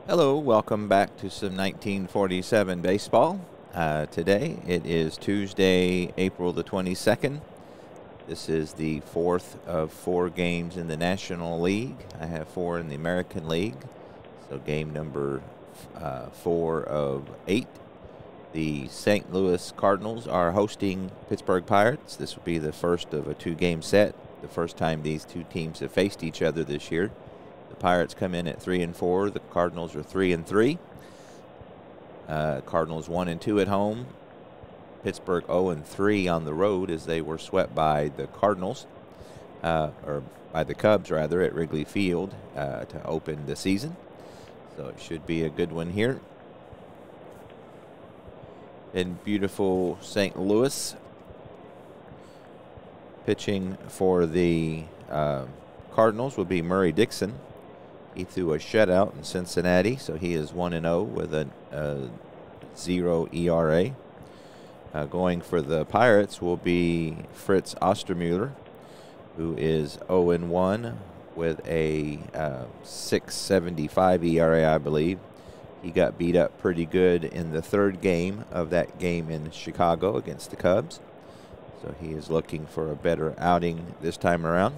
Hello, welcome back to some 1947 baseball. Today it is Tuesday, April the 22nd. This is the fourth of 4 games in the National League. I have 4 in the American League, so game number 4 of 8. The St. Louis Cardinals are hosting Pittsburgh Pirates. This will be the first of a 2-game set, the first time these two teams have faced each other this year. The Pirates come in at 3-4. The Cardinals are 3-3. Cardinals 1-2 at home. Pittsburgh 0-3 on the road as they were swept by the Cardinals, or by the Cubs rather, at Wrigley Field to open the season. So it should be a good one here in beautiful St. Louis. Pitching for the Cardinals will be Murray Dixon. He threw a shutout in Cincinnati, so he is 1-0 with a 0 ERA. Going for the Pirates will be Fritz Ostermuller, who is 0-1 with a 6.75 ERA, I believe. He got beat up pretty good in the 3rd game of that game in Chicago against the Cubs. So he is looking for a better outing this time around.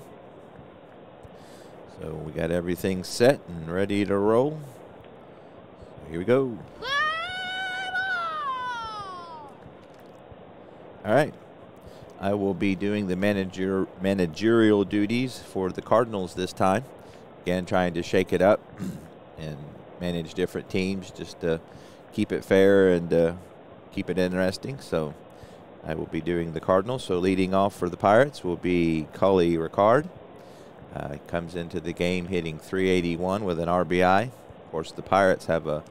So we got everything set and ready to roll. Here we go. All right. I will be doing the managerial duties for the Cardinals this time. Again, trying to shake it up and manage different teams just to keep it fair and keep it interesting. So I will be doing the Cardinals. So leading off for the Pirates will be Cully Ricard. Comes into the game hitting .381 with an RBI. Of course, the Pirates have a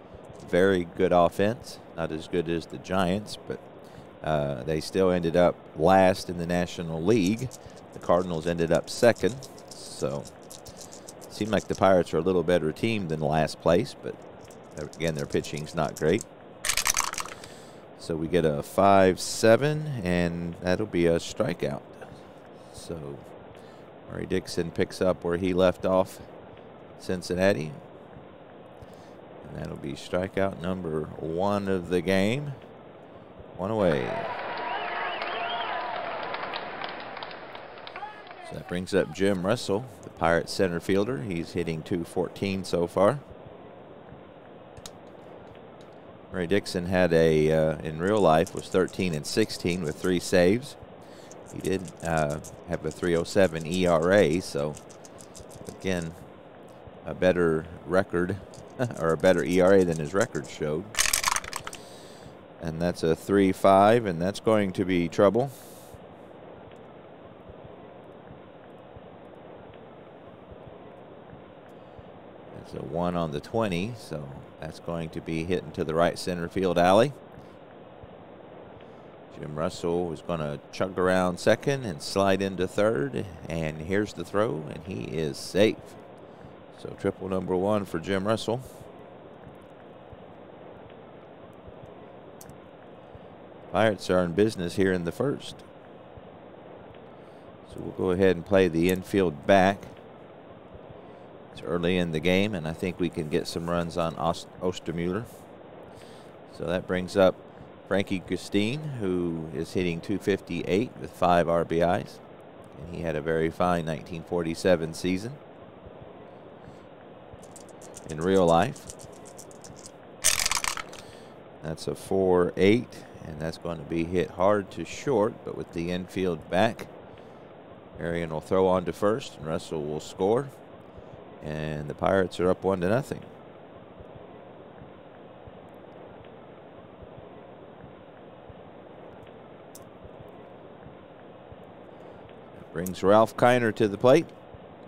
very good offense, not as good as the Giants, but they still ended up last in the National League. The Cardinals ended up 2nd, so it seemed like the Pirates are a little better team than last place, but again, their pitching's not great. So we get a 5-7, and that'll be a strikeout. So Murray Dixon picks up where he left off Cincinnati. And that'll be strikeout number 1 of the game. 1 away. So that brings up Jim Russell, the Pirates center fielder. He's hitting .214 so far. Murray Dixon had in real life, was 13-16 with 3 saves. He did have a .307 ERA, so again, a better record, or a better ERA than his record showed. And that's a 3-5, and that's going to be trouble. That's a 1 on the 20, so that's going to be hit into the right center field alley. Jim Russell is going to chug around second and slide into third. And here's the throw, and he is safe. So triple number 1 for Jim Russell. Pirates are in business here in the first. So we'll go ahead and play the infield back. It's early in the game, and I think we can get some runs on Ostermuller. So that brings up Frankie Gustine, who is hitting .258 with 5 RBIs. And he had a very fine 1947 season in real life. That's a 4-8, and that's going to be hit hard to short, but with the infield back, Arian will throw on to first, and Russell will score. And the Pirates are up 1-0. Brings Ralph Keiner to the plate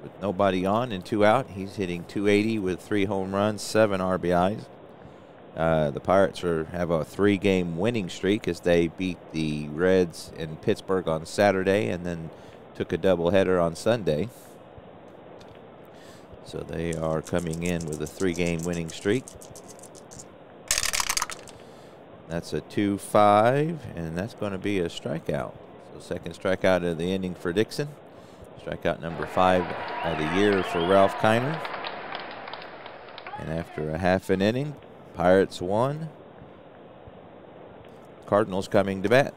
with nobody on and 2 out. He's hitting .280 with 3 home runs, 7 RBIs. The Pirates have a 3-game winning streak as they beat the Reds in Pittsburgh on Saturday and then took a doubleheader on Sunday. So they are coming in with a 3-game winning streak. That's a 2-5, and that's going to be a strikeout. So second strikeout of the inning for Dixon. Strikeout number 5 of the year for Ralph Keiner. And after a half an inning, Pirates won. Cardinals coming to bat.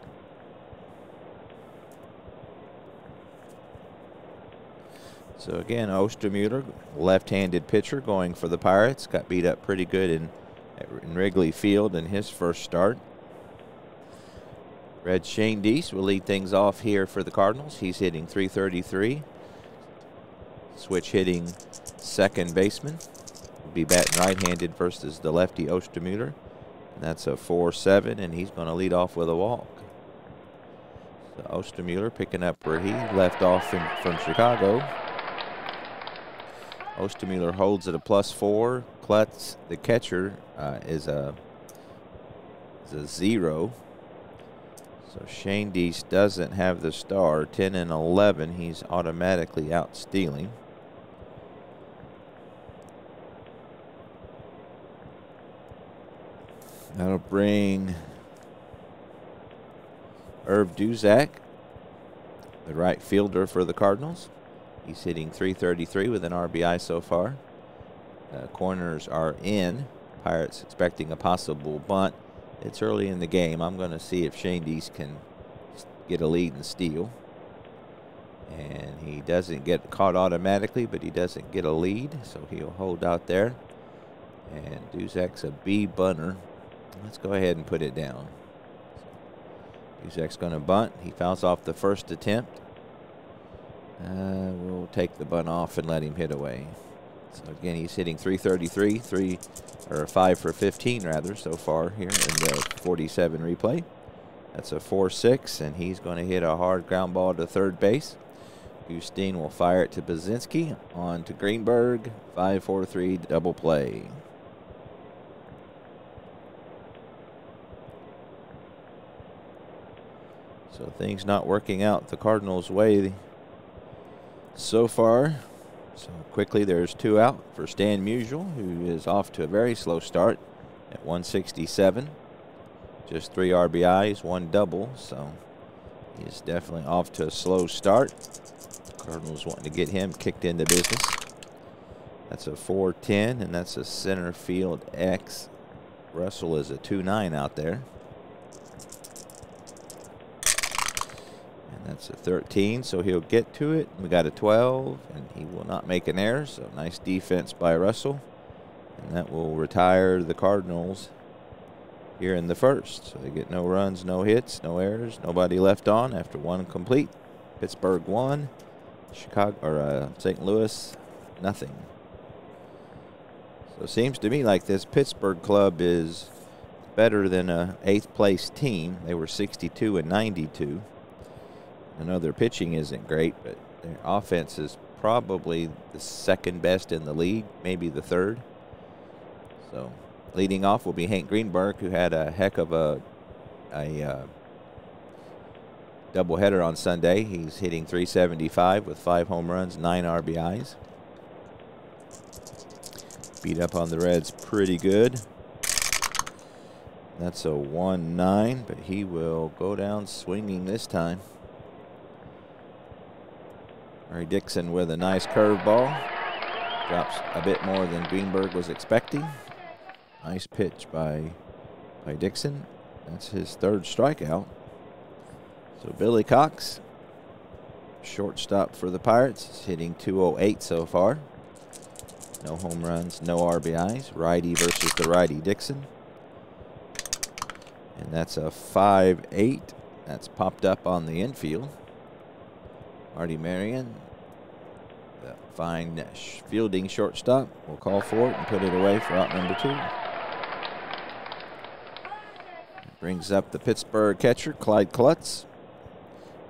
So again, Ostermuller, left-handed pitcher, going for the Pirates. Got beat up pretty good in Wrigley Field in his first start. Red Shane Deese will lead things off here for the Cardinals. He's hitting .333. Switch hitting second baseman. Will be batting right-handed versus the lefty Ostermuller. And that's a 4-7, and he's going to lead off with a walk. So Ostermuller picking up where he left off from Chicago. Ostermuller holds at a +4. Klutz, the catcher, is a 0. So Shane Deese doesn't have the star. 10 and 11, he's automatically out stealing. That'll bring Herb Duzak, the right fielder for the Cardinals. He's hitting .333 with an RBI so far. Corners are in. Pirates expecting a possible bunt. It's early in the game. I'm going to see if Shane Deese can get a lead and steal. And he doesn't get caught automatically, but he doesn't get a lead, so he'll hold out there. And Duzak's a B bunter. Let's go ahead and put it down. Duzak's going to bunt. He fouls off the first attempt. We'll take the bunt off and let him hit away. So again, he's hitting .333, 5 for 15 rather so far here in the 47 replay. That's a 4-6, and he's going to hit a hard ground ball to third base. Gustine will fire it to Bazinski, on to Greenberg. 5-4-3 double play. So things not working out the Cardinals' way so far. So quickly, there's 2 out for Stan Musial, who is off to a very slow start at 167. Just 3 RBIs, 1 double, so he's definitely off to a slow start. Cardinals wanting to get him kicked into business. That's a 4-10, and that's a center field X. Russell is a 2-9 out there. That's a 13, so he'll get to it. We got a 12, and he will not make an error, so nice defense by Russell. And that will retire the Cardinals here in the first. So they get no runs, no hits, no errors, nobody left on after 1 complete. Pittsburgh 1, St. Louis nothing. So it seems to me like this Pittsburgh club is better than a 8th place team. They were 62 and 92. I know their pitching isn't great, but their offense is probably the 2nd best in the league, maybe the 3rd. So leading off will be Hank Greenberg, who had a heck of a doubleheader on Sunday. He's hitting .375 with 5 home runs, 9 RBIs. Beat up on the Reds pretty good. That's a 1-9, but he will go down swinging this time. Murray Dixon with a nice curveball. Drops a bit more than Greenberg was expecting. Nice pitch by Dixon. That's his 3rd strikeout. So Billy Cox, shortstop for the Pirates, is hitting .208 so far. No home runs, no RBIs. Righty versus the righty Dixon. And that's a 5-8. That's popped up on the infield. Marty Marion, the fine fielding shortstop, will call for it and put it away for out number 2. Brings up the Pittsburgh catcher, Clyde Klutz.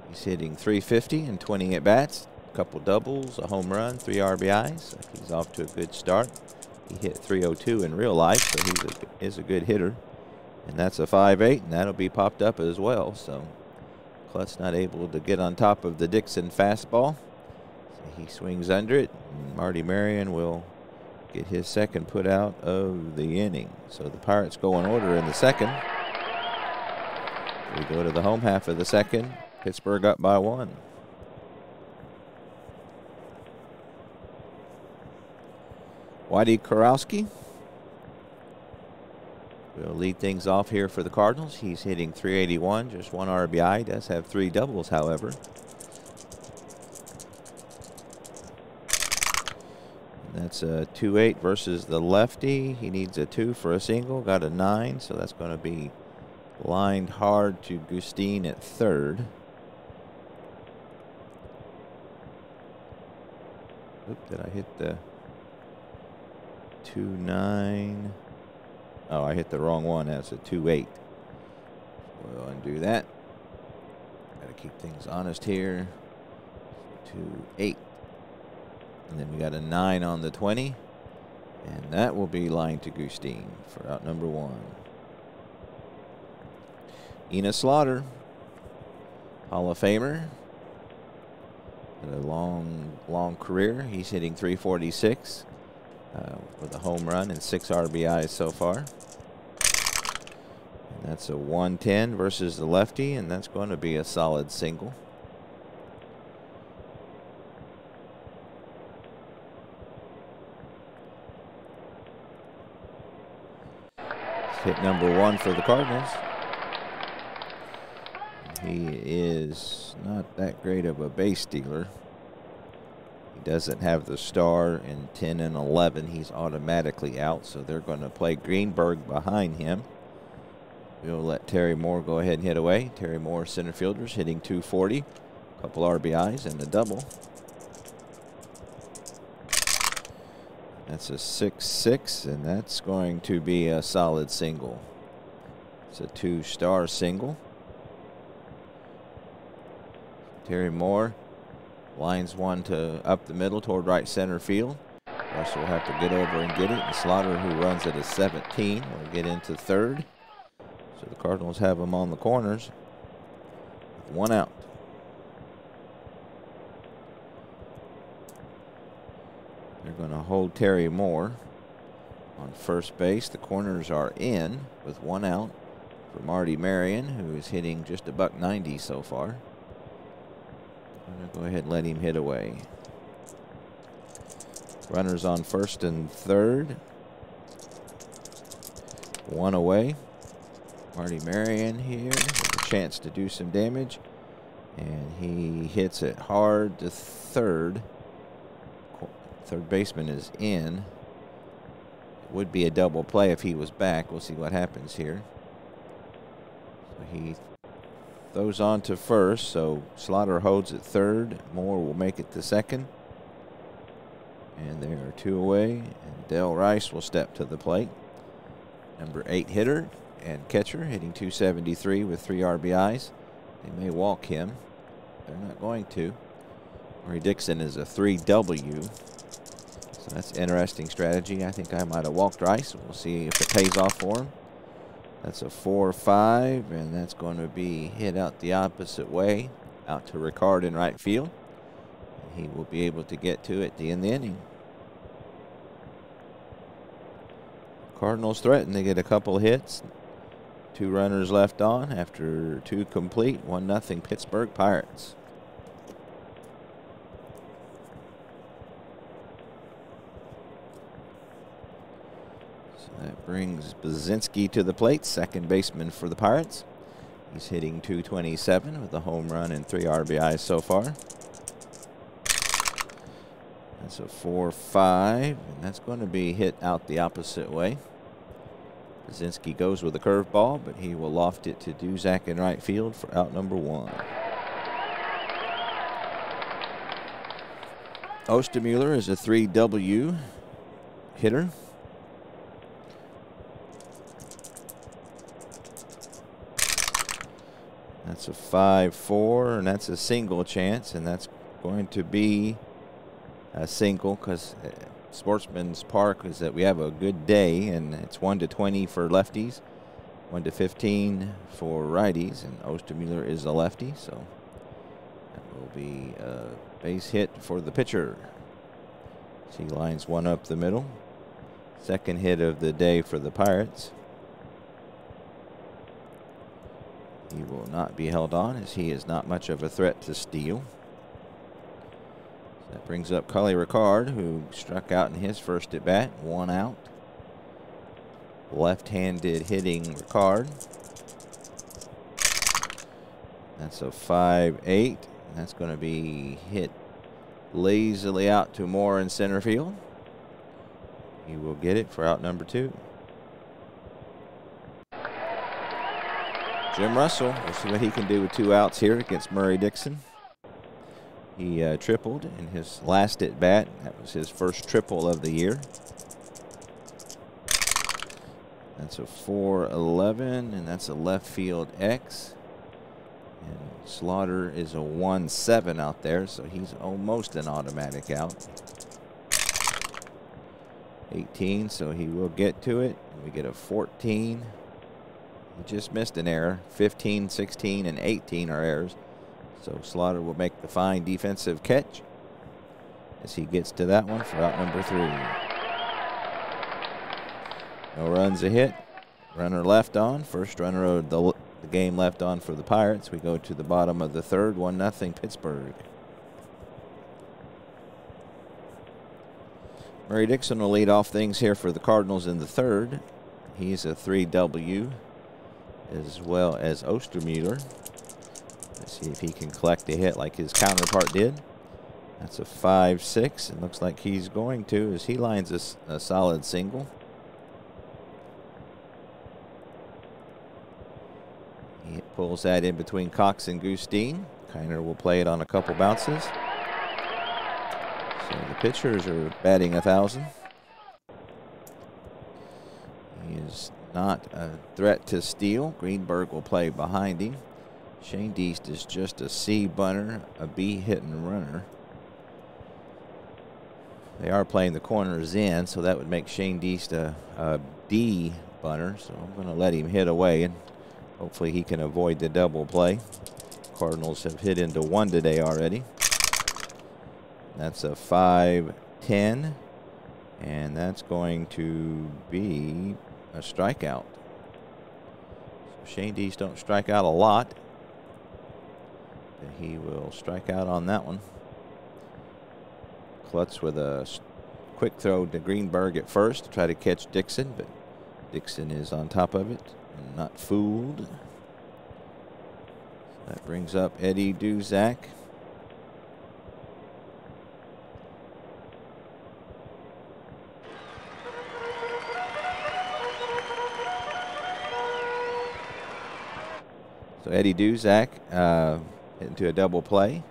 He's hitting .350 and 20 at-bats. A couple doubles, a home run, 3 RBIs. So he's off to a good start. He hit .302 in real life, so he's a good hitter. And that's a 5-8, and that'll be popped up as well. So Klutz not able to get on top of the Dixon fastball. So he swings under it, and Marty Marion will get his 2nd put out of the inning. So the Pirates go in order in the 2nd. We go to the home half of the 2nd. Pittsburgh up by 1. Whitey Kurowski will lead things off here for the Cardinals. He's hitting .381, just 1 RBI. He does have 3 doubles, however. And that's a 2-8 versus the lefty. He needs a 2 for a single. Got a 9, so that's going to be lined hard to Gustine at third. Oop, did I hit the 2-9? Oh, I hit the wrong one. That's a 2-8. We'll undo that. Got to keep things honest here. 2-8. And then we got a 9 on the 20. And that will be lined to Gustine for out number 1. Enos Slaughter, Hall of Famer. Had a long career. He's hitting .346 with a home run and 6 RBIs so far. And that's a 110 versus the lefty, and that's going to be a solid single. Hit number 1 for the Cardinals. He is not that great of a base stealer. He doesn't have the star in 10 and 11. He's automatically out, so they're going to play Greenberg behind him. We'll let Terry Moore go ahead and hit away. Terry Moore, center fielders, hitting .240. A couple RBIs and a double. That's a 6-6, and that's going to be a solid single. It's a 2-star single. Terry Moore lines one to up the middle toward right center field. Russell will have to get over and get it. And Slaughter, who runs at a 17, will get into third. So the Cardinals have him on the corners with 1 out. They're going to hold Terry Moore on first base. The corners are in with 1 out for Marty Marion, who is hitting just a .190 so far. I'm going to go ahead and let him hit away. Runners on first and third. 1 away. Marty Marion here with a chance to do some damage. And he hits it hard to third. Third baseman is in. It would be a double play if he was back. We'll see what happens here. So he throws on to first, so Slaughter holds at third. Moore will make it to second. And there are 2 away. And Del Rice will step to the plate. Number 8 hitter and catcher, hitting .273 with 3 RBIs. They may walk him. They're not going to. Murray Dixon is a 3W. So that's an interesting strategy. I think I might have walked Rice. We'll see if it pays off for him. That's a 4-5, and that's going to be hit out the opposite way, out to Ricard in right field. And he will be able to get to it at the end of the inning. Cardinals threaten to get a couple hits. 2 runners left on after 2 complete. 1-0 Pittsburgh Pirates. That brings Bazinski to the plate, second baseman for the Pirates. He's hitting .227 with a home run and 3 RBIs so far. That's a 4-5, and that's going to be hit out the opposite way. Bazinski goes with a curveball, but he will loft it to Duzak in right field for out number 1. Ostermuller is a 3W hitter. That's a 5-4, and that's a single chance, and that's going to be a single because Sportsman's Park is that we have a good day, and it's 1-20 for lefties, 1-15 for righties, and Ostermuller is a lefty, so that will be a base hit for the pitcher. He lines one up the middle. Second hit of the day for the Pirates. He will not be held on as he is not much of a threat to steal. So that brings up Cully Ricard, who struck out in his first at bat. 1 out. left-handed hitting Ricard. That's a 5-8. And that's going to be hit lazily out to Moore in center field. He will get it for out number 2. Jim Russell, we'll see what he can do with 2 outs here against Murray Dixon. He tripled in his last at bat. That was his first triple of the year. That's a 4-11, and that's a left field X. And Slaughter is a 1-7 out there, so he's almost an automatic out. 18, so he will get to it. And we get a 14. He just missed an error. 15, 16, and 18 are errors. So Slaughter will make the fine defensive catch as he gets to that one for out number 3. No runs, a hit. Runner left on. First runner of the game left on for the Pirates. We go to the bottom of the 3rd. 1-0 Pittsburgh. Murray Dixon will lead off things here for the Cardinals in the 3rd. He's a 3W, as well as Ostermuller. Let's see if he can collect a hit like his counterpart did. That's a 5-6. It looks like he's going to, as he lines a solid single. He pulls that in between Cox and Gustine. Keiner will play it on a couple bounces. So the pitchers are batting 1,000. He is not a threat to steal. Greenberg will play behind him. Shane Deist is just a C bunter, a B hitting runner. They are playing the corners in, so that would make Shane Deist a D bunter. So I'm going to let him hit away, and hopefully he can avoid the double play. Cardinals have hit into 1 today already. That's a 5-10, and that's going to be a strikeout. So Shane Deist don't strike out a lot. He will strike out on that one. Klutz with a quick throw to Greenberg at first to try to catch Dixon, but Dixon is on top of it and not fooled. So that brings up Eddie Duzak. So Eddie Duzak into a double play.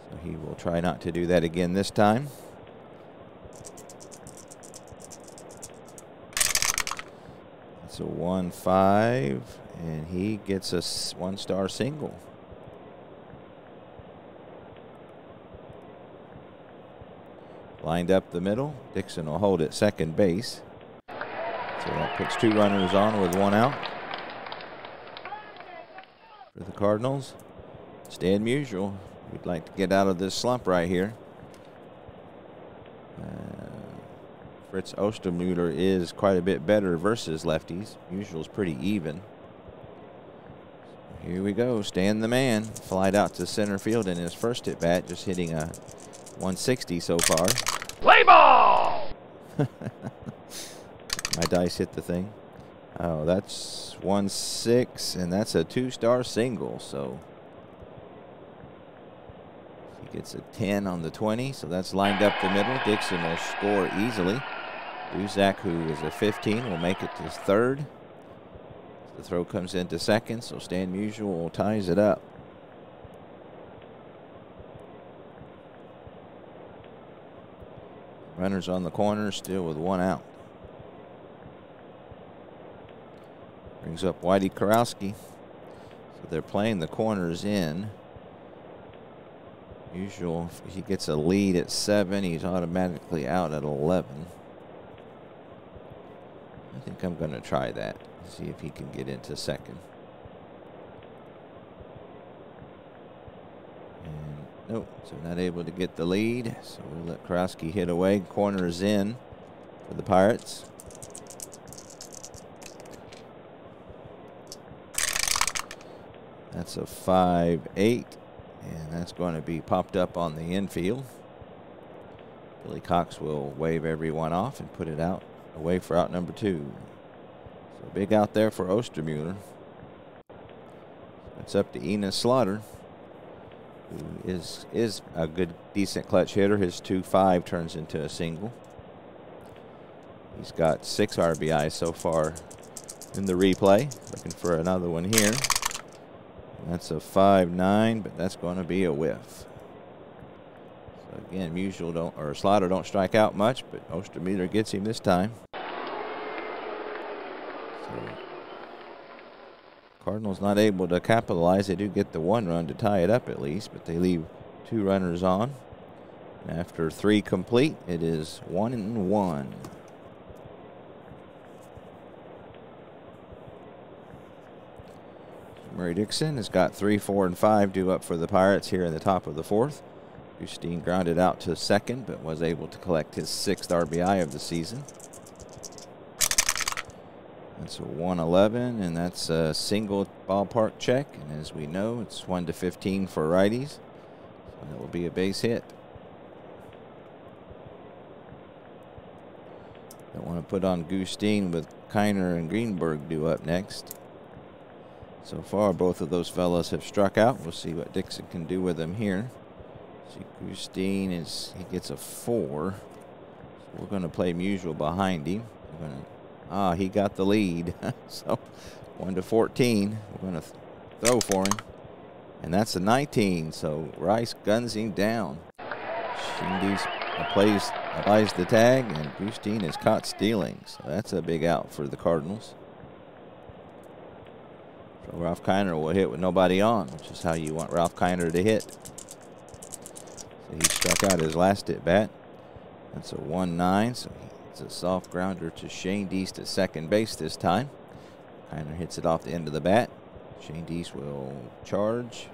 So he will try not to do that again this time. That's a 1-5, and he gets a 1-star single. Lined up the middle. Dixon will hold at second base. So that puts 2 runners on with 1 out. For the Cardinals, Stan Musial. We'd like to get out of this slump right here. Fritz Ostermuller is quite a bit better versus lefties. Musial's pretty even. So here we go. Stan the man. Flied out to center field in his first at bat, just hitting a 160 so far. Play ball! My dice hit the thing. Oh, that's 1-6, and that's a 2-star single. So he gets a 10 on the 20, so that's lined up the middle. Dixon will score easily. Duzak, who is a 15, will make it to third. The throw comes into second, so Stan Musial ties it up. Runners on the corner, still with 1 out. Brings up Whitey Karowski. So they're playing the corners in. Musial, if he gets a lead at 7, he's automatically out at 11. I think I'm going to try that. See if he can get into second. And nope, so not able to get the lead. So we'll let Karowski hit away. Corners in for the Pirates. That's a 5-8, and that's going to be popped up on the infield. Billy Cox will wave everyone off and put it out away for out number 2. So big out there for Ostermuller. It's up to Enos Slaughter, who is a good, decent clutch hitter. His 2-5 turns into a single. He's got 6 RBIs so far in the replay. Looking for another one here. And that's a 5-9, but that's going to be a whiff. So again, Slaughter don't strike out much, but Ostermuller gets him this time. So Cardinals not able to capitalize. They do get the 1 run to tie it up at least, but they leave 2 runners on. And after 3 complete, it is 1-1. Murray Dixon has got 3, 4, and 5 due up for the Pirates here in the top of the 4th. Gustine grounded out to second, but was able to collect his 6th RBI of the season. That's a 111, and that's a single ballpark check. And as we know, it's 1-15 for righties. So that will be a base hit. Don't want to put on Gustine with Keiner and Greenberg due up next. So far, both of those fellas have struck out. We'll see what Dixon can do with them here. See, Gustine he gets a 4. So we're going to play Musial behind him. He got the lead. So 1-14. We're going to throw for him. And that's a 19. So Rice guns him down. Shindy applies the tag, and Gustine is caught stealing. So that's a big out for the Cardinals. So Ralph Keiner will hit with nobody on, which is how you want Ralph Keiner to hit. So he struck out his last at bat. That's a 1-9. So it's a soft grounder to Shane Deast at second base this time. Keiner hits it off the end of the bat. Shane Deast will charge,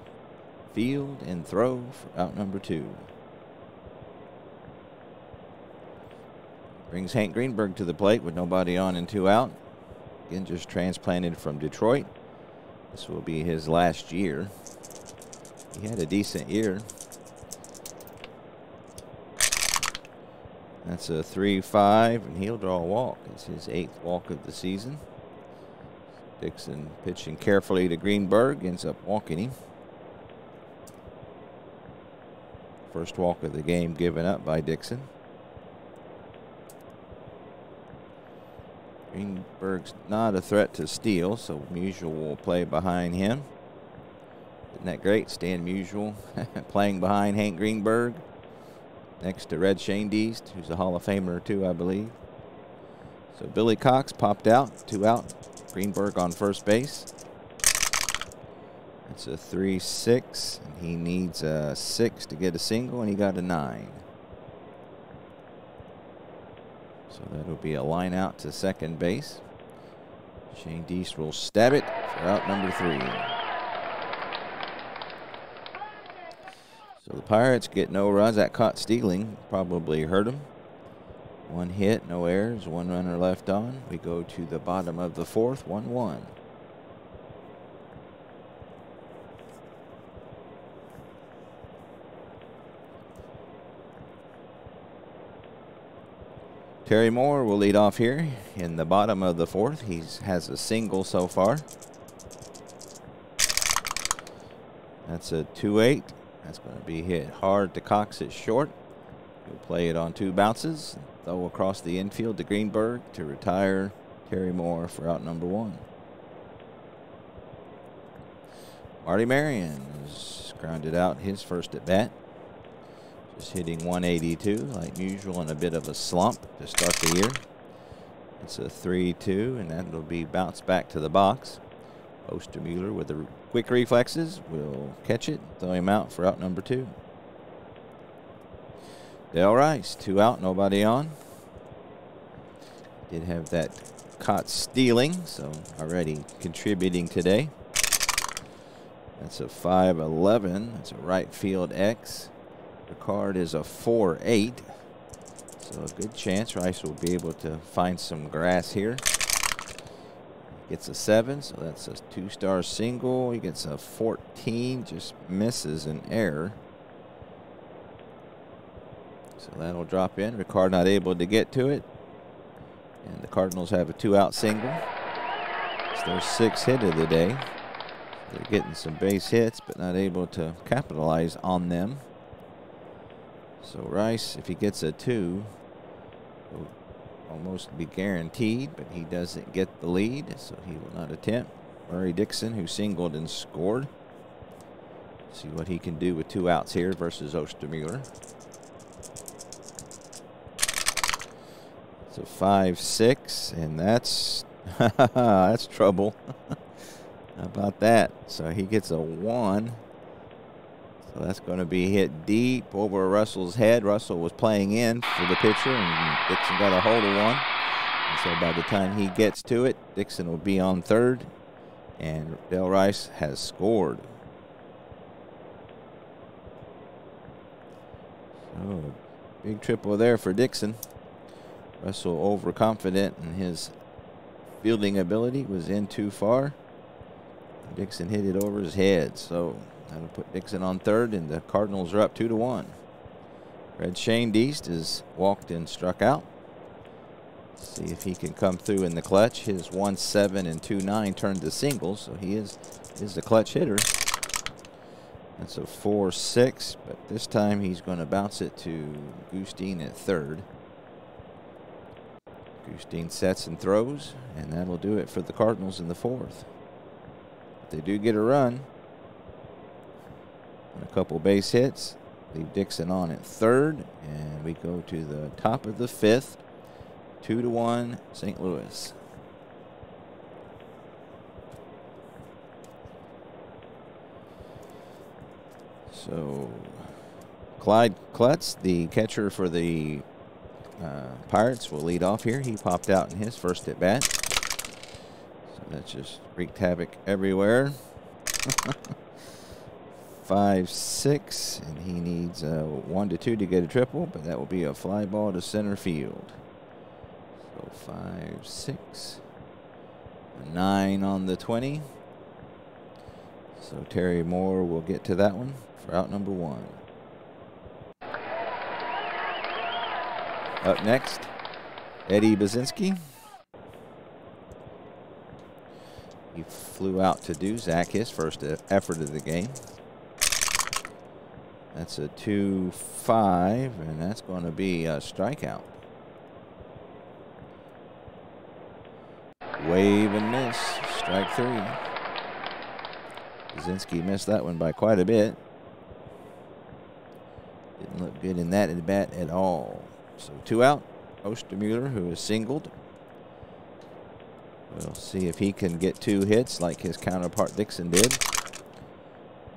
field, and throw for out number 2. Brings Hank Greenberg to the plate with nobody on and 2 out. Again, just transplanted from Detroit. This will be his last year. He had a decent year. That's a 3-5, and he'll draw a walk. It's his 8th walk of the season. Dixon pitching carefully to Greenberg, ends up walking him. First walk of the game given up by Dixon. Greenberg's not a threat to steal, so Musial will play behind him. Isn't that great? Stan Musial playing behind Hank Greenberg. Next to Red Shane Deast, who's a Hall of Famer too, I believe. So Billy Cox popped out, 2 out. Greenberg on first base. That's a 3-6, and he needs a 6 to get a single, and he got a 9. So that'll be a line out to second base. Shane Deast will stab it for out number 3. So the Pirates get no runs. That caught stealing probably hurt them. 1 hit, no errors, 1 runner left on. We go to the bottom of the 4th, 1-1. Terry Moore will lead off here in the bottom of the 4th. He has a single so far. That's a 2-8. That's going to be hit hard to Cox at short. He'll play it on 2 bounces. Throw across the infield to Greenberg to retire Terry Moore for out number 1. Marty Marion has grounded out his first at bat. Just hitting 182 like usual in a bit of a slump to start the year. It's a 3-2, and that'll be bounced back to the box. Ostermuller with the quick reflexes will catch it, throw him out for out number 2. Dale Rice, 2 out, nobody on. Did have that caught stealing, so already contributing today. That's a 5-11. That's a right field X. Ricard is a 4-8. So a good chance Rice will be able to find some grass here. Gets a 7, so that's a 2-star single. He gets a 14, just misses an error. So that'll drop in. Ricard not able to get to it. And the Cardinals have a 2-out single. It's their 6th hit of the day. They're getting some base hits, but not able to capitalize on them. So Rice, if he gets a 2, will almost be guaranteed, but he doesn't get the lead, so he will not attempt. Murray Dixon, who singled and scored. See what he can do with 2 outs here versus Ostermuller. So 5-6, and that's that's trouble. How about that? So he gets a 1. So that's going to be hit deep over Russell's head. Russell was playing in for the pitcher, and Dixon got a hold of 1. And so by the time he gets to it, Dixon will be on third, and Del Rice has scored. So big triple there for Dixon. Russell overconfident in his fielding ability, was in too far. Dixon hit it over his head, so that'll put Dixon on third, and the Cardinals are up 2-1. Red Shane Deast is walked and struck out. See if he can come through in the clutch. His 1-7 and 2-9 turned to singles, so he is the clutch hitter. That's a 4-6, but this time he's going to bounce it to Gustine at third. Gustine sets and throws, and that'll do it for the Cardinals in the 4th. If they do get a run, and a couple base hits, leave Dixon on at third, and we go to the top of the 5th. 2-1 St. Louis. So Clyde Klutz, the catcher for the Pirates, will lead off here. He popped out in his first at bat. So that just wreaked havoc everywhere. 5-6, and he needs a 1-2 to get a triple, but that will be a fly ball to center field. So 5-6, a 9 on the 20. So Terry Moore will get to that one for out number 1. Up next, Eddie Bazinski. He flew out to Duzak, his first effort of the game. That's a 2-5, and that's going to be a strikeout. Wave and miss, strike 3. Bazinski missed that one by quite a bit. Didn't look good in that at bat at all. So 2 out. Ostermuller, who is singled. We'll see if he can get 2 hits like his counterpart Dixon did.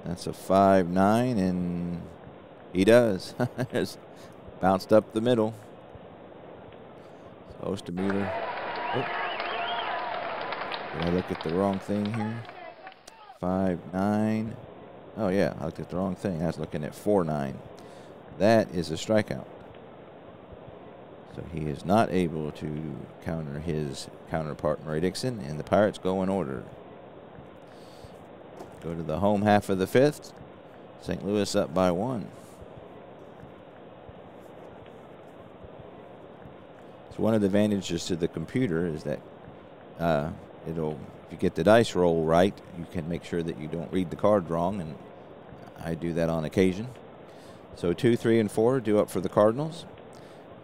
That's a 5-9, and he does. Just bounced up the middle. So Ostermuller. Oh. Did I look at the wrong thing here? 5-9. Oh, yeah, I looked at the wrong thing. I was looking at 4-9. That is a strikeout. So he is not able to counter his counterpart, Murray Dixon, and the Pirates go in order. Go to the home half of the 5th. St. Louis up by 1. So one of the advantages to the computer is that if you get the dice roll right, you can make sure that you don't read the card wrong, and I do that on occasion. So 2, 3, and 4 due up for the Cardinals.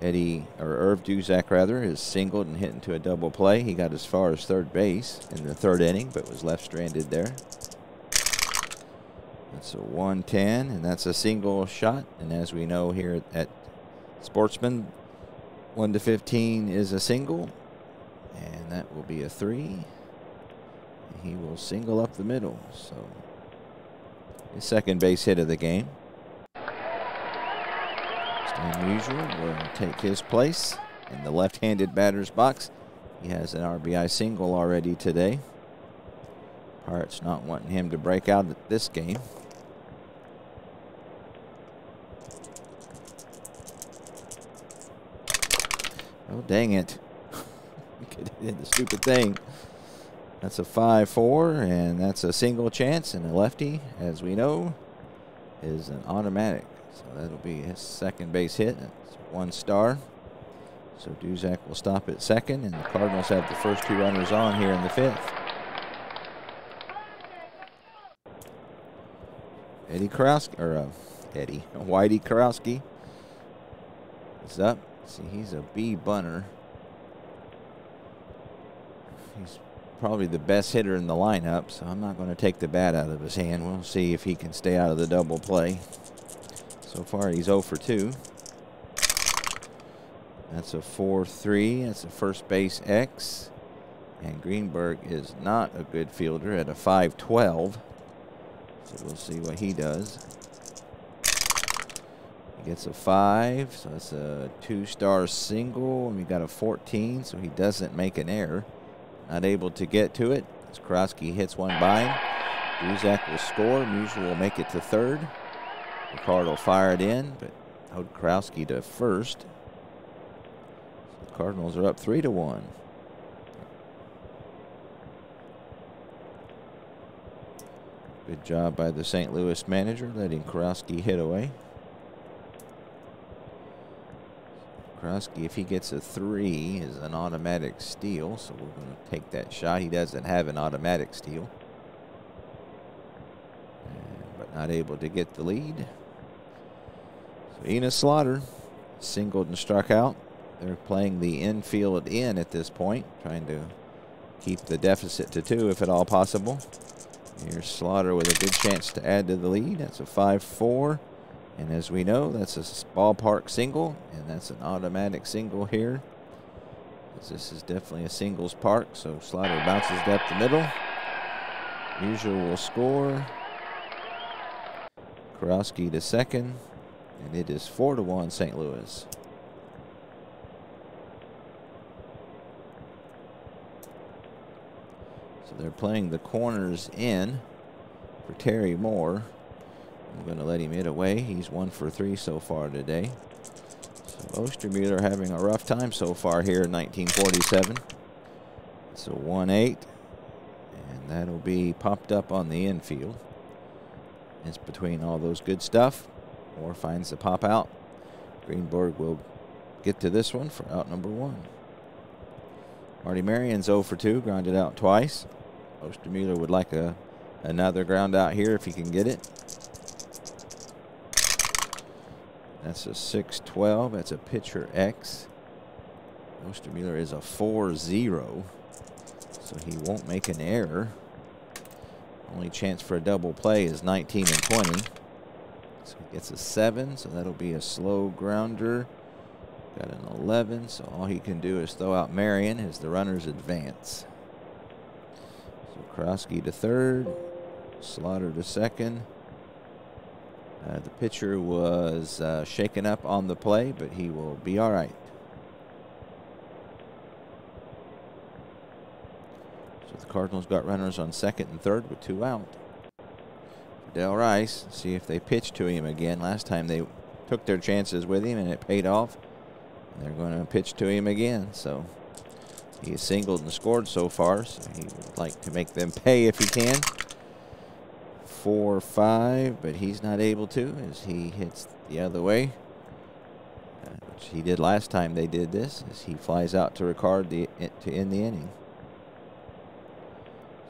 Irv Duzak rather, is singled and hit into a double play. He got as far as third base in the 3rd inning, but was left stranded there. That's a 1-10, and that's a single shot. And as we know here at Sportsman, 1-15 is a single, and that will be a 3. He will single up the middle. So his second base hit of the game. Unusual will take his place in the left-handed batter's box. He has an RBI single already today. Pirates not wanting him to break out at this game. Oh, dang it. Did the stupid thing. That's a 5-4, and that's a single chance, and a lefty, as we know, is an automatic. So that'll be his second base hit. It's 1 star. So Duzak will stop at second, and the Cardinals have the first 2 runners on here in the 5th. Whitey Karowski is up. See, he's a B bunter. He's probably the best hitter in the lineup, so I'm not going to take the bat out of his hand. We'll see if he can stay out of the double play. So far, he's 0 for 2. That's a 4-3. That's a first base X. And Greenberg is not a good fielder at a 5-12. So we'll see what he does. He gets a 5, so that's a 2-star single. And we got a 14, so he doesn't make an error. Not able to get to it as Karowski hits one by him. Buzak will score. Musial will make it to third. Ricard will fire it in, but out Karowski to first. So the Cardinals are up 3-1. Good job by the St. Louis manager, letting Karowski hit away. Karowski, if he gets a 3, is an automatic steal, so we're going to take that shot. He doesn't have an automatic steal, but not able to get the lead. So Enos Slaughter singled and struck out. They're playing the infield in at this point, trying to keep the deficit to 2 if at all possible. Here's Slaughter with a good chance to add to the lead. That's a 5-4. And as we know, that's a ballpark single, and that's an automatic single here. This is definitely a singles park, so Slaughter bounces it up the middle. Musial will score. Karowski to second, and it is 4-1 St. Louis. So they're playing the corners in for Terry Moore. I'm going to let him hit away. He's 1 for 3 so far today. So Ostermuller having a rough time so far here in 1947. It's a 1-8, and that'll be popped up on the infield. It's between all those good stuff. Moore finds the pop out. Greenberg will get to this one for out number 1. Marty Marion's 0 for 2, grounded out twice. Ostermuller would like another ground out here if he can get it. That's a 6-12. That's a pitcher X. Ostermuller is a 4-0, so he won't make an error. Only chance for a double play is 19 and 20. So he gets a 7, so that'll be a slow grounder. Got an 11, so all he can do is throw out Marion as the runners advance. So Karowski to third, Slaughter to second. The pitcher was shaken up on the play, but he will be all right. So the Cardinals got runners on second and third with 2 out. Del Rice, see if they pitch to him again. Last time they took their chances with him and it paid off. And they're going to pitch to him again. So he has singled and scored so far, so he would like to make them pay if he can. 4-5, but he's not able to as he hits the other way, which he did last time they did this, as he flies out to Ricard to end the inning.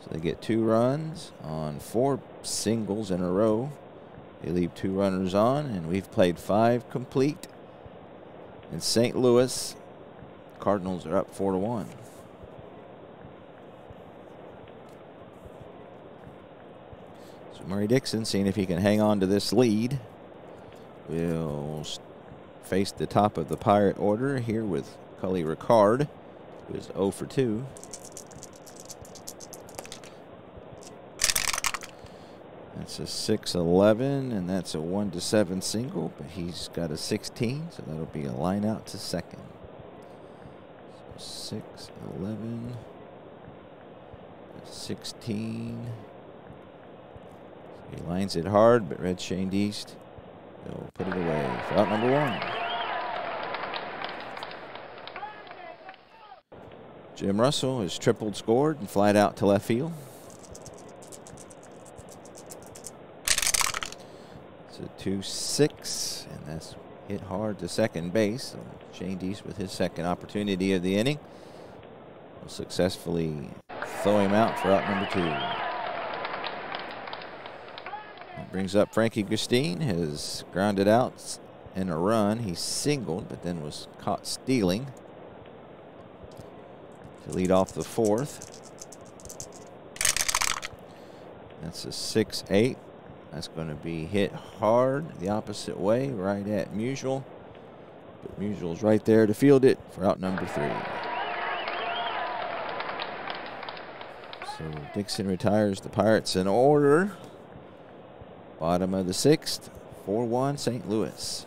So they get 2 runs on 4 singles in a row. They leave 2 runners on, and we've played 5 complete. In St. Louis, Cardinals are up 4-1. Murray Dixon seeing if he can hang on to this lead. We'll face the top of the Pirate order here with Cully Ricard, who is 0 for 2. That's a 6-11, and that's a 1-7 single, but he's got a 16, so that'll be a line out to second. So 6-11, 16. He lines it hard, but Red Shane East will put it away for out number 1. Jim Russell has tripled scored and flied out to left field. It's a 2-6, and that's hit hard to second base. So Shane East with his second opportunity of the inning will successfully throw him out for out number 2. brings up Frankie Gustine, has grounded out in a run. He singled, but then was caught stealing to lead off the fourth. That's a 6-8. That's going to be hit hard the opposite way, right at Musial. But Musial's right there to field it for out number 3. So Dixon retires the Pirates in order. Bottom of the 6th, 4-1 St. Louis.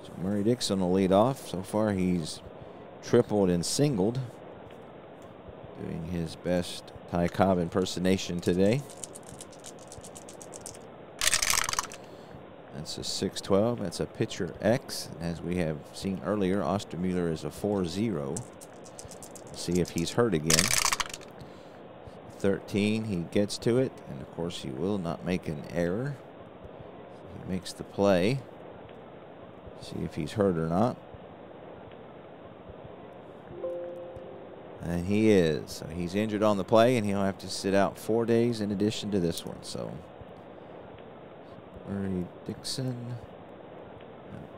So Murray Dixon will lead off. So far he's tripled and singled, doing his best Ty Cobb impersonation today. That's a 6-12. That's a pitcher X. As we have seen earlier, Ostermuller is a 4-0. See if he's hurt again. 13, he gets to it, and of course he will not make an error. He makes the play. See if he's hurt or not. And he is. So he's injured on the play, and he'll have to sit out 4 days in addition to this one. So Murray Dixon,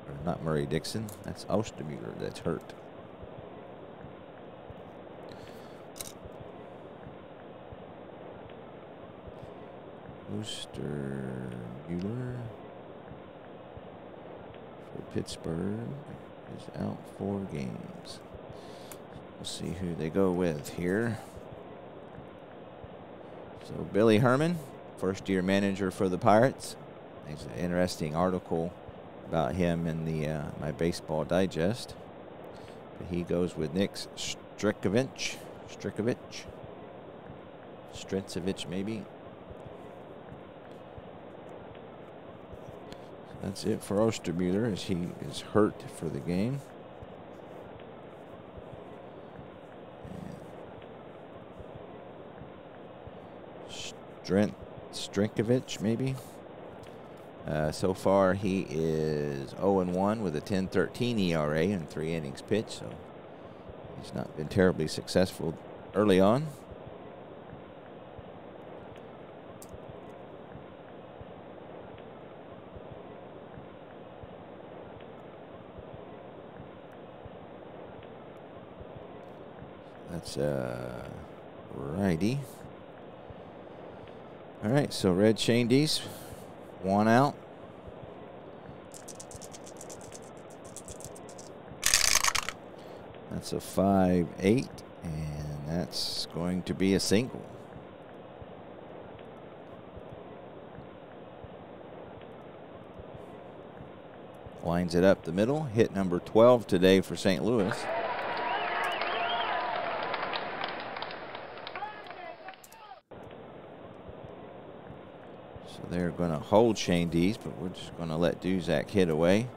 or not Murray Dixon, that's Ostermuller that's hurt. Ostermuller for Pittsburgh is out 4 games. We'll see who they go with here. So Billy Herman, first-year manager for the Pirates. There's an interesting article about him in the My Baseball Digest. But he goes with Nick Strikovich maybe. That's it for Ostermuller as he is hurt for the game. Strinkovich maybe. So far he is 0-1 with a 10.13 ERA and 3 innings pitched, so he's not been terribly successful early on. That's a righty. All right, so red Shandies, 1 out. That's a 5-8, and that's going to be a single. Lines it up the middle. Hit number 12 today for St. Louis. So they're going to hold Shandies, but we're just going to let Duzak hit away.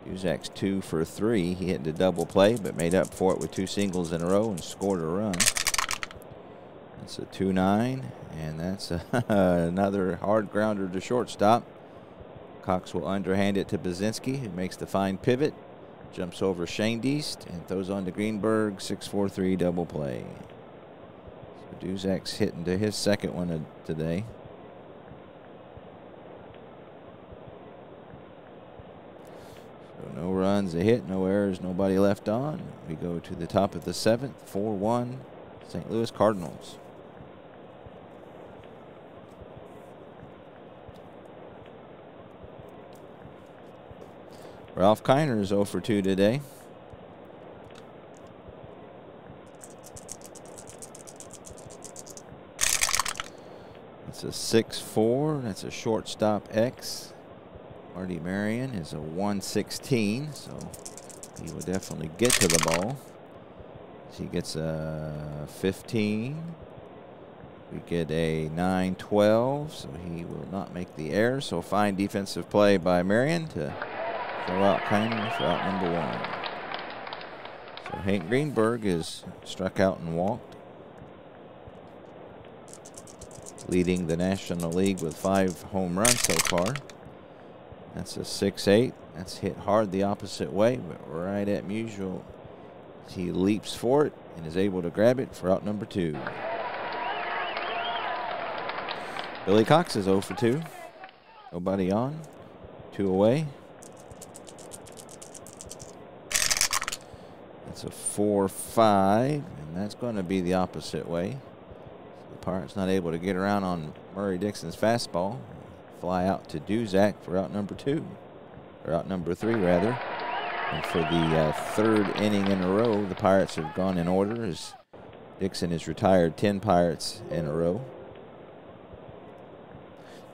Duzak's 2 for 3. He hit the double play, but made up for it with 2 singles in a row and scored a run. That's a 2-9, and that's another hard grounder to shortstop. Cox will underhand it to Bazinski, who makes the fine pivot, jumps over Shandies, and throws on to Greenberg, 6-4-3 double play. So Duzak's hitting to his second one today. So no runs, a hit, no errors, nobody left on. We go to the top of the 7th, 4-1, St. Louis Cardinals. Ralph Keiner is 0 for 2 today. That's a 6-4. That's a shortstop X. Marty Marion is a 116, so he will definitely get to the ball. He gets a 15. We get a 9-12, so he will not make the error. So fine defensive play by Marion to throw out Keiner for out number 1. So Hank Greenberg is struck out and walked, leading the National League with 5 home runs so far. That's a 6-8. That's hit hard the opposite way, but right at Musial. He leaps for it and is able to grab it for out number 2. Billy Cox is 0 for 2. Nobody on. 2 away. That's a 4-5, and that's going to be the opposite way. So the Pirates not able to get around on Murray Dixon's fastball. Fly out to Duzak for out number 2. Or out number 3, rather. And for the third inning in a row, the Pirates have gone in order as Dixon has retired 10 Pirates in a row.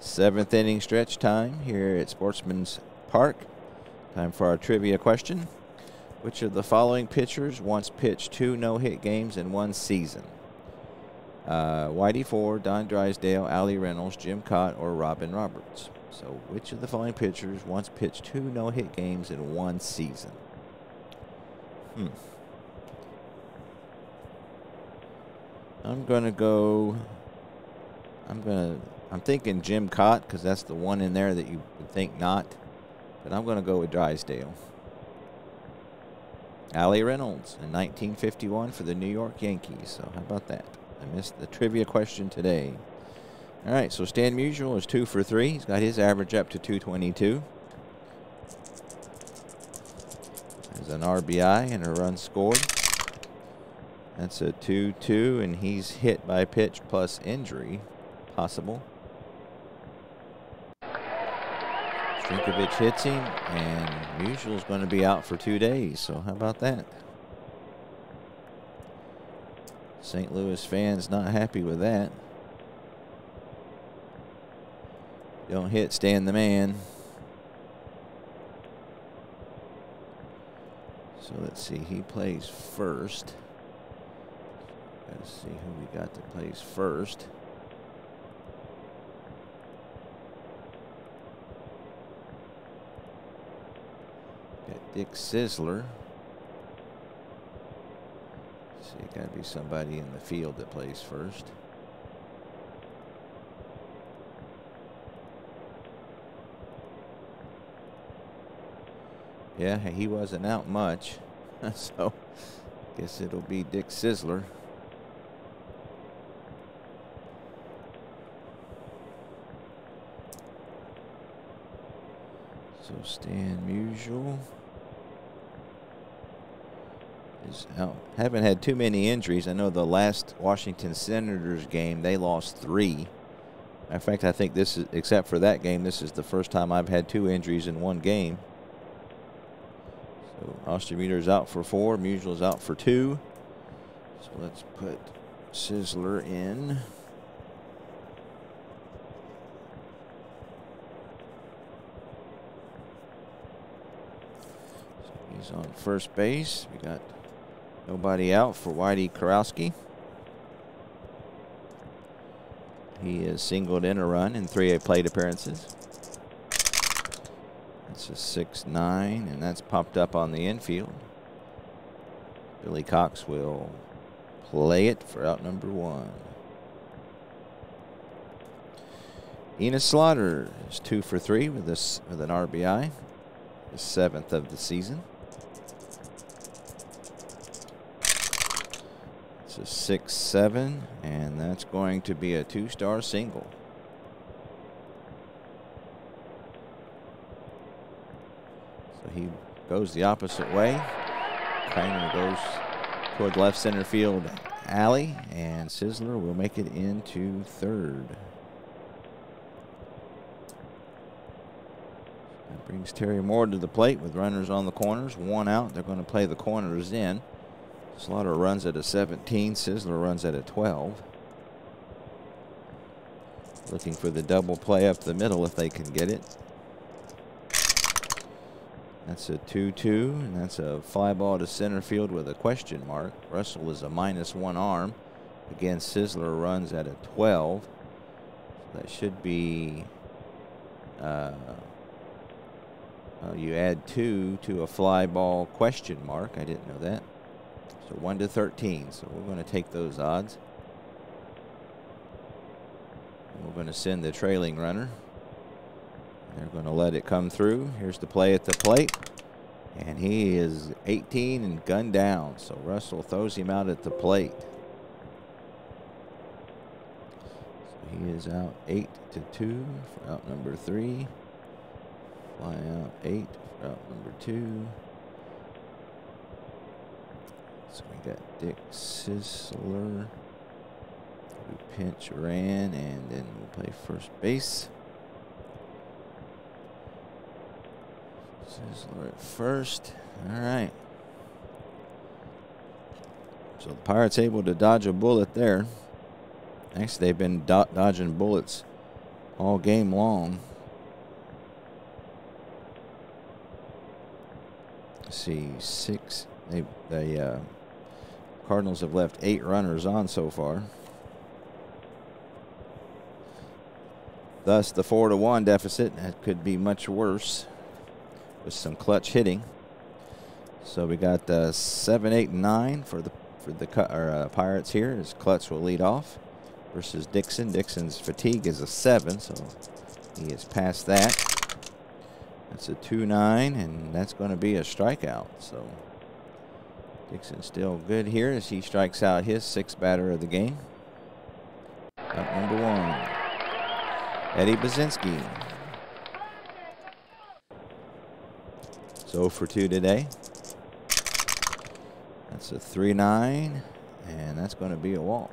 7th inning stretch time here at Sportsman's Park. Time for our trivia question. Which of the following pitchers once pitched 2 no-hit games in one season? Whitey Ford, Don Drysdale, Allie Reynolds, Jim Cott, or Robin Roberts? So which of the following pitchers once pitched 2 no-hit games in one season? I'm going to go, I'm thinking Jim Cott because that's the one in there that you would think not. But I'm going to go with Drysdale. Allie Reynolds in 1951 for the New York Yankees. So how about that? I missed the trivia question today. All right, so Stan Musial is 2 for 3. He's got his average up to 222. There's an RBI and a run scored. That's a 2-2, and he's hit by pitch plus injury possible. Strinkovich hits him, and Musial's going to be out for 2 days, so how about that? St. Louis fans not happy with that. Don't hit, Stan the man. So let's see, he plays first. Gotta see who we got that plays first. Got Dick Sizzler. Let's see, gotta be somebody in the field that plays first. Yeah, he wasn't out much, so I guess it'll be Dick Sizzler. So Stan Musial is out. Haven't had too many injuries. I know the last Washington Senators game, they lost 3. In fact, I think this is, except for that game, this is the first time I've had 2 injuries in one game. So Ostermeter's out for 4. Musial's out for 2. So let's put Sizzler in. So he's on first base. We got nobody out for Whitey Kurowski. He is singled in a run in 3 plate appearances. That's a 6-9, and that's popped up on the infield. Billy Cox will play it for out number 1. Enos Slaughter is 2 for 3 with an RBI, the 7th of the season. It's a 6-7, and that's going to be a 2-star single. So he goes the opposite way. Keiner goes toward left center field alley, and Sizzler will make it into third. That brings Terry Moore to the plate with runners on the corners. 1 out. They're going to play the corners in. Slaughter runs at a 17. Sizzler runs at a 12. Looking for the double play up the middle if they can get it. That's a 2-2, and that's a fly ball to center field with a question mark. Russell is a -1 arm. Again, Sizzler runs at a 12. So that should be, you add 2 to a fly ball question mark. I didn't know that. So 1 to 13. So we're going to take those odds. And we're going to send the trailing runner. They're going to let it come through. Here's the play at the plate. And he is 18 and gunned down. So Russell throws him out at the plate. So he is out 8-2 for out number 3. Fly out 8 for out number 2. So we got Dick Sisler, who pinch ran, and then we'll play first base. Sisler at first. All right. So the Pirates able to dodge a bullet there. Actually, they've been dodging bullets all game long. Let's see, 6. The Cardinals have left 8 runners on so far. Thus, the 4-1 deficit that could be much worse with some clutch hitting. So we got 7, 8, and 9 for the Pirates here, as Klutz will lead off versus Dixon. Dixon's fatigue is a 7, so he is past that. That's a 2-9, and that's going to be a strikeout. So Dixon's still good here as he strikes out his 6th batter of the game. Up number 1, Eddie Bazinski. So for 2 today. That's a 3-9, and that's going to be a walk.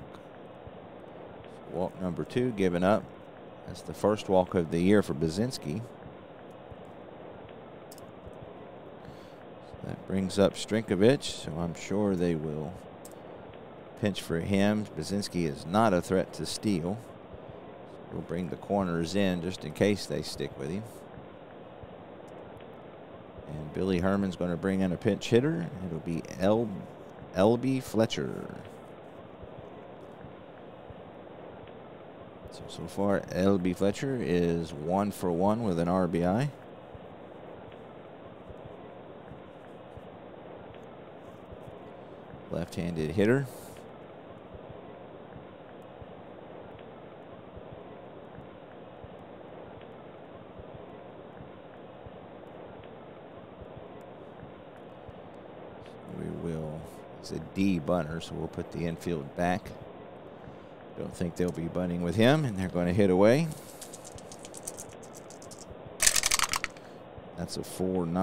Walk number 2 given up. That's the first walk of the year for Bazinski. So that brings up Strinkovich, so I'm sure they will pinch for him. Bazinski is not a threat to steal. So we'll bring the corners in just in case they stick with him. And Billy Herman's going to bring in a pinch hitter. It'll be L.B. Fletcher. So far, L.B. Fletcher is 1 for 1 with an RBI. Left-handed hitter. It's a D bunter, so we'll put the infield back. Don't think they'll be bunting with him, and they're going to hit away. That's a 4-9,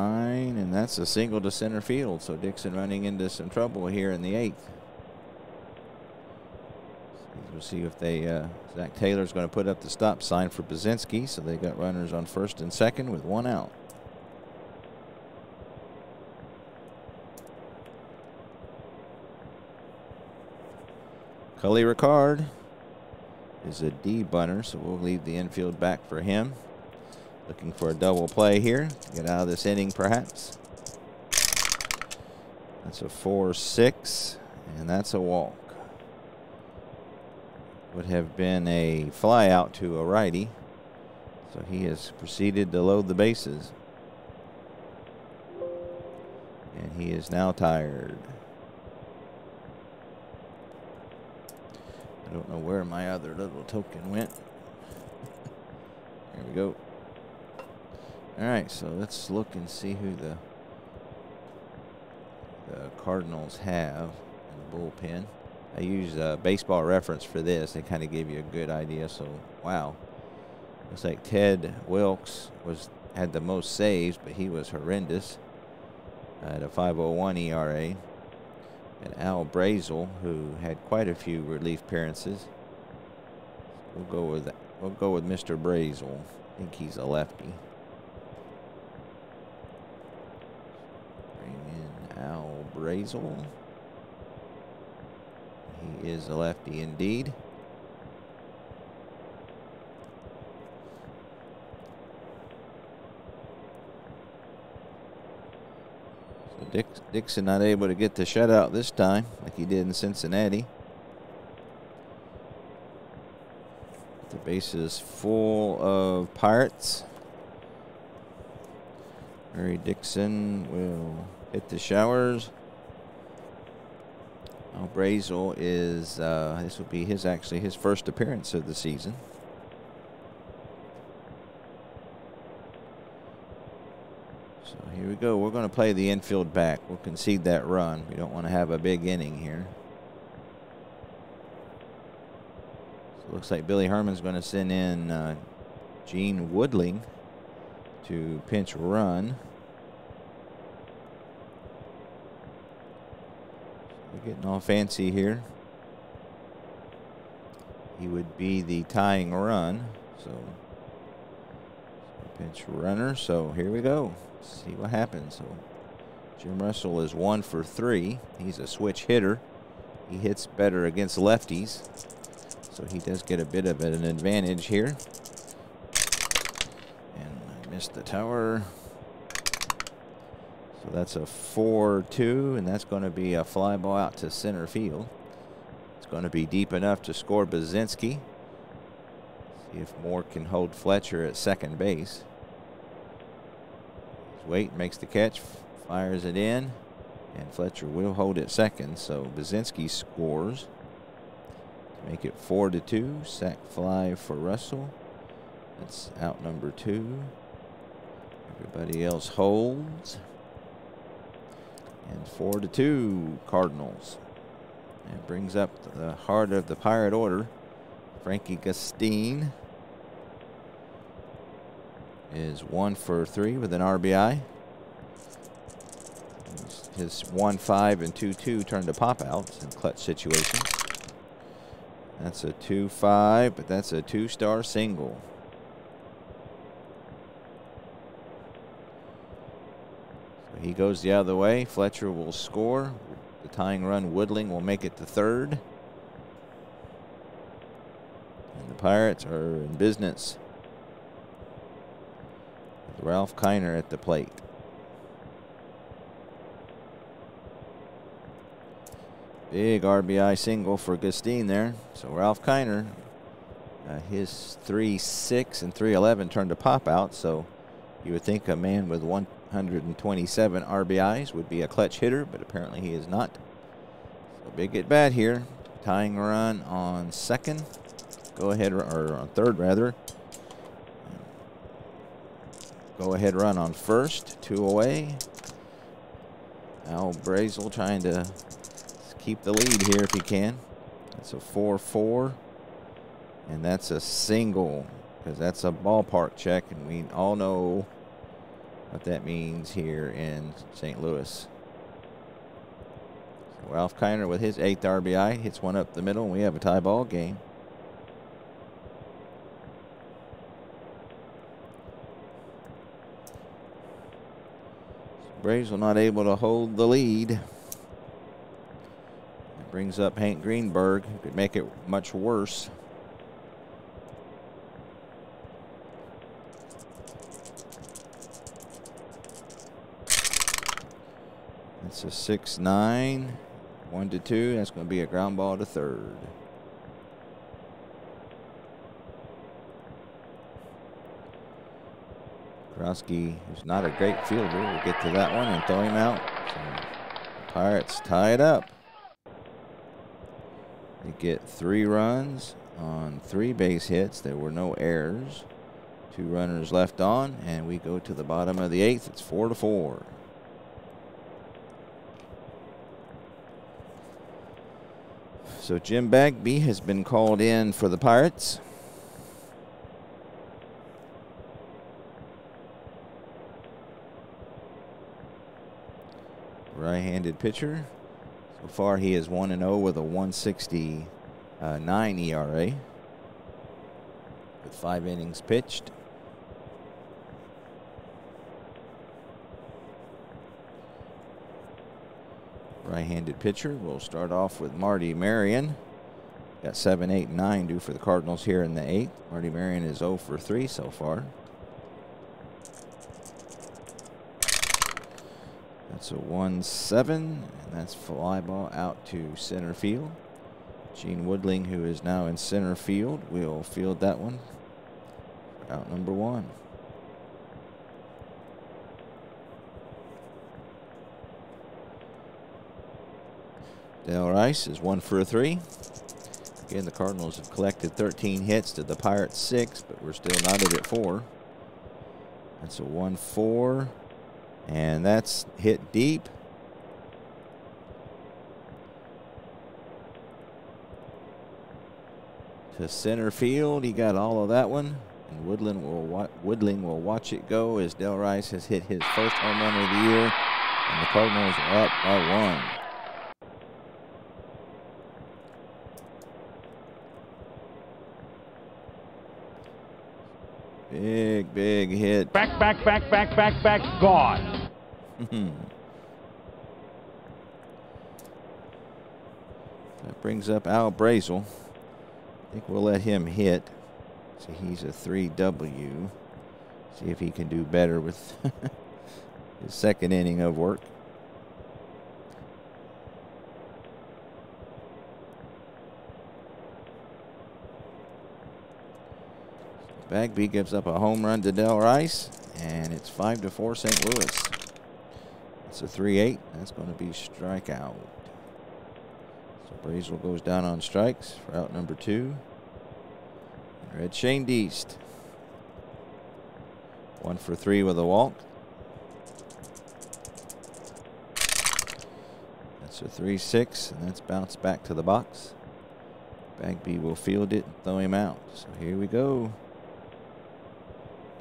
and that's a single to center field. So Dixon running into some trouble here in the 8th. We'll see if they, Zach Taylor's going to put up the stop sign for Bazinski. So they got runners on 1st and 2nd with 1 out. Cully Ricard is a D bunter, so we'll leave the infield back for him. Looking for a double play here to get out of this inning, perhaps. That's a 4-6, and that's a walk. Would have been a fly out to a righty, so he has proceeded to load the bases. And he is now tired. I don't know where my other little token went. There we go. All right, so let's look and see who the Cardinals have in the bullpen. I use Baseball Reference for this. They kind of give you a good idea. So, wow. Looks like Ted Wilkes had the most saves, but he was horrendous at a 5.01 ERA. And Al Brazel, who had quite a few relief appearances. We'll go with Mr. Brazel. I think he's a lefty. Bring in Al Brazel. He is a lefty indeed. Dixon not able to get the shutout this time like he did in Cincinnati. The base is full of Pirates. Murray Dixon will hit the showers. Al Brazel is this will be his first appearance of the season. So here we go. We're going to play the infield back. We'll concede that run. We don't want to have a big inning here. So So it looks like Billy Herman's going to send in Gene Woodling to pinch run. We're getting all fancy here. He would be the tying run. So pinch runner. So here we go. Let's see what happens. So Jim Russell is 1 for 3. He's a switch hitter. He hits better against lefties. So he does get a bit of an advantage here. And I missed the tower. So that's a 4-2, and that's going to be a fly ball out to center field. It's going to be deep enough to score Bazinski. See if Moore can hold Fletcher at second base. Wait, makes the catch, fires it in, and Fletcher will hold it second. So Bazinski scores to make it 4-2. Sac fly for Russell. That's out number 2. Everybody else holds. And 4-2 Cardinals. And brings up the heart of the Pirate order. Frankie Gustine is 1 for 3 with an RBI. His 1-5 and 2-2 turned to pop outs in clutch situations. That's a 2-5, but that's a 2-star single. So he goes the other way. Fletcher will score. The tying run, Woodling, will make it to third. And the Pirates are in business. Ralph Keiner at the plate. Big RBI single for Gustine there. So Ralph Keiner, his 3-6 and 3-11 turned to pop out. So you would think a man with 127 RBIs would be a clutch hitter, but apparently he is not. So big at bat here. Tying run on second. Go ahead, or on third rather. Go ahead run on first. 2 away. Al Brazel trying to keep the lead here if he can. That's a 4-4. And that's a single, because that's a ballpark check, and we all know what that means here in St. Louis. So Ralph Keiner with his 8th RBI hits one up the middle, and we have a tie ball game. Braves not able to hold the lead. It brings up Hank Greenberg, who could make it much worse. It's a 6-9, 1-2. That's going to be a ground ball to third. Krosky, who's not a great fielder, will get to that one and throw him out. So the Pirates tie it up. They get 3 runs on 3 base hits. There were no errors. 2 runners left on, and we go to the bottom of the 8th. It's 4-4. So Jim Bagby has been called in for the Pirates. Right-handed pitcher. So far he is 1-0 with a 1.69 ERA. With 5 innings pitched. Right-handed pitcher. We'll start off with Marty Marion. Got 7, 8, 9 due for the Cardinals here in the 8th. Marty Marion is 0 for 3 so far. That's a 1-7, and that's fly ball out to center field. Gene Woodling, who is now in center field, will field that one for out number 1. Dale Rice is 1 for 3. Again, the Cardinals have collected 13 hits to the Pirates 6, but we're still knotted at 4. That's a 1-4. And that's hit deep. to center field. He got all of that one. And Woodling will watch it go as Del Rice has hit his first home run of the year. And the Cardinals are up by 1. Big hit. Back, gone. That brings up Al Brazel. I think we'll let him hit. See, he's a 3W. See if he can do better with his second inning of work. Bagby gives up a home run to Del Rice, and it's 5-4 St. Louis. It's a 3-8. That's going to be strikeout. So Brazel goes down on strikes for out number 2. Red Shane Deast. 1 for 3 with a walk. That's a 3-6, and that's bounced back to the box. Bagby will field it and throw him out. So here we go.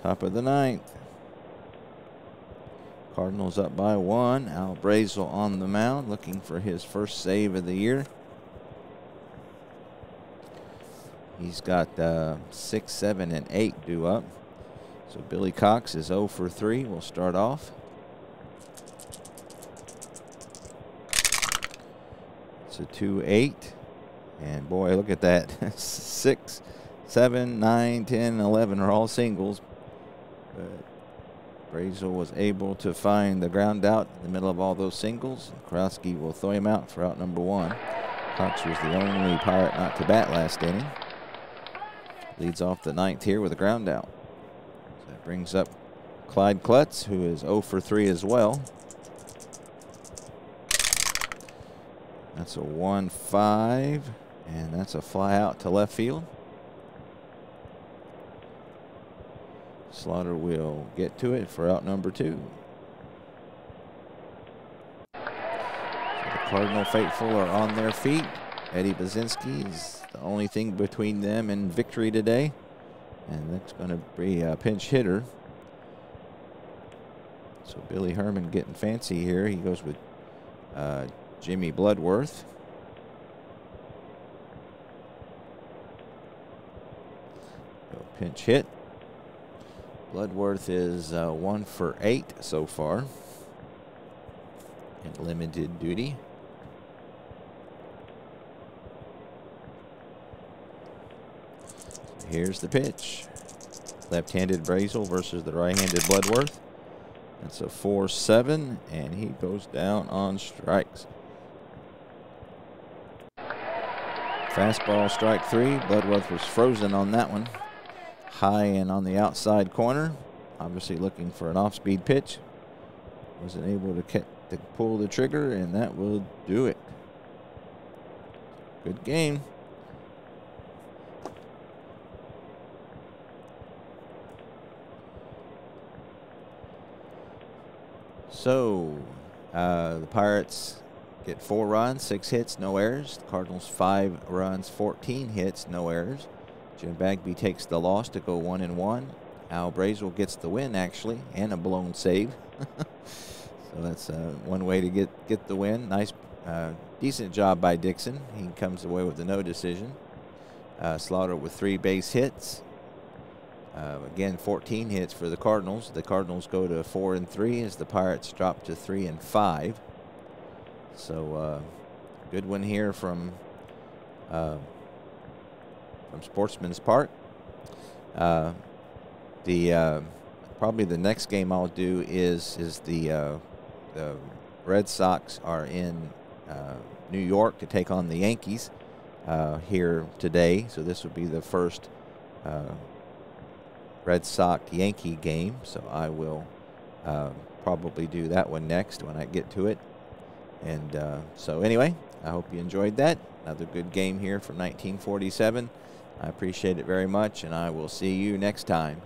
Top of the 9th. Cardinals up by 1. Al Brazel on the mound looking for his first save of the year. He's got 6, 7, and 8 due up. So Billy Cox is 0 for 3. We'll start off. It's a 2-8. And boy, look at that. 6, 7, 9, 10, 11 are all singles. But Brazel was able to find the ground out in the middle of all those singles. Krowski will throw him out for out number 1. Cox was the only Pirate not to bat last inning. Leads off the 9th here with a ground out. So that brings up Clyde Klutz, who is 0 for 3 as well. That's a 1-5, and that's a fly out to left field. Slaughter will get to it for out number 2. So the Cardinal faithful are on their feet. Eddie Bazinski is the only thing between them and victory today. And that's going to be a pinch hitter. So Billy Herman getting fancy here. He goes with Jimmy Bloodworth. Go pinch hit. Bloodworth is 1 for 8 so far in limited duty. Here's the pitch. Left-handed Brazel versus the right-handed Bloodworth. That's a 4-7, and he goes down on strikes. Fastball, strike 3. Bloodworth was frozen on that one. High and on the outside corner. Obviously looking for an off-speed pitch. Wasn't able to pull the trigger, and that will do it. Good game. So, the Pirates get 4 runs, 6 hits, no errors. The Cardinals 5 runs, 14 hits, no errors. Jim Bagby takes the loss to go 1-1. Al Brazel gets the win, actually, and a blown save. So that's one way to get the win. Nice, decent job by Dixon. He comes away with a no decision. Slaughter with 3 base hits. Again, 14 hits for the Cardinals. The Cardinals go to 4-3 as the Pirates drop to 3-5. So good one here from Sportsman's Park. Probably the next game I'll do is the Red Sox are in New York to take on the Yankees here today. So this would be the first Red Sox-Yankee game. So I will probably do that one next when I get to it. And so anyway, I hope you enjoyed that. Another good game here from 1947. I appreciate it very much, and I will see you next time.